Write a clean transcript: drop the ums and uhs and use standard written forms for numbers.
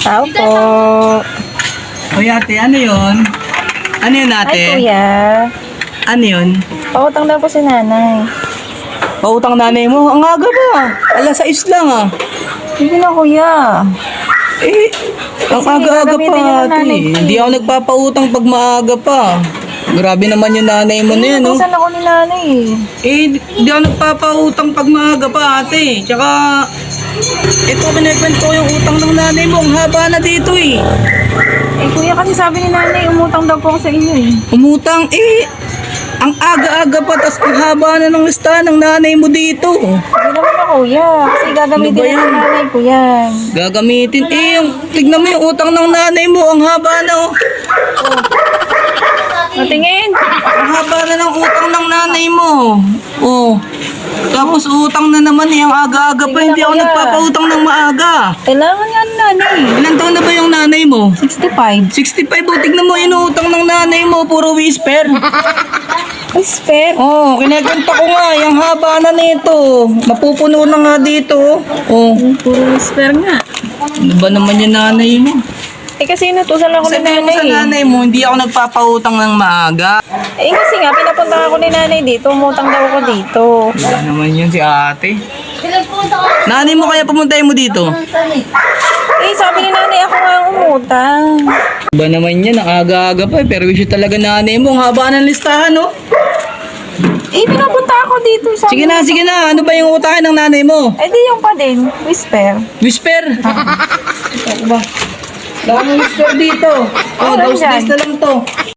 Tao po. Hoy ate, ano yun? Ano yun Ay, ate? kuya. Ano yun? Pautang daw po si nanay. Pautang nanay mo? Ang aga ba? Alas 6 lang ah. Hindi na, kuya. Eh, ang Kasi aga-aga gagamitin niya pa ng ate. nanay ko eh. Hindi ako nagpapautang pag maaga pa. Grabe naman yung nanay mo na yan, no? Inutusan ako ni nanay eh. Eh, hindi ako nagpapautang pag maaga pa ate. Tsaka, ito kinikwento ko yung utang ng nanay mo. Ang haba na dito eh. Eh, kuya, kasi sabi ni nanay, umutang daw po ako sa inyo eh. Umutang eh. Ang aga-aga pa, tas ang haba na ng listahan ng nanay mo dito. Hindi naman na, kuya. Kasi gagamitin Ano ba niya yan? ng nanay ko yan. Gagamitin. Eh, tignan mo yung utang ng nanay mo. Ang haba na oh. Natingin. Ang haba na ng utang ng nanay mo. Oh. Tapos utang na naman eh. Ang aga-aga pa. Sige na, Hindi ako kuya. nagpapautang ng maaga. Kailangan nga ng nanay. Ilan taon na ba yung nanay mo? 65. 65. Oh, tignan mo inuutang ng nanay mo. Puro whisper. Ay, spare. Oh, kinaganta ko nga. Yung haba na nito. Mapupuno na nga dito. Oh. Puro spare nga. Ano ba naman yung nanay mo? Eh, kasi inutusan ako ni Sabihin mo nanay sa eh. nanay mo, hindi ako nagpapautang ng maaga. Eh, kasi nga, pinapunta ako ni nanay dito. Umutang daw ako dito. Wala naman yun si ate. Nanay mo kaya pumuntahin mo dito? Eh, sabi ni nanay, ako nga ang umutang. Ba naman yan, ang aga-aga pa. Pero wisyo talaga nanay mo. Ang haba ng listahan, no? Eh, pinapunta ako dito. Sabi Sige na, sige na. Ano ba yung utahin ng nanay mo? Eh, di yung pa din. Whisper. Whisper. Ano ba? Dami whisper dito. Oh, Wala those dyan. days na lang to.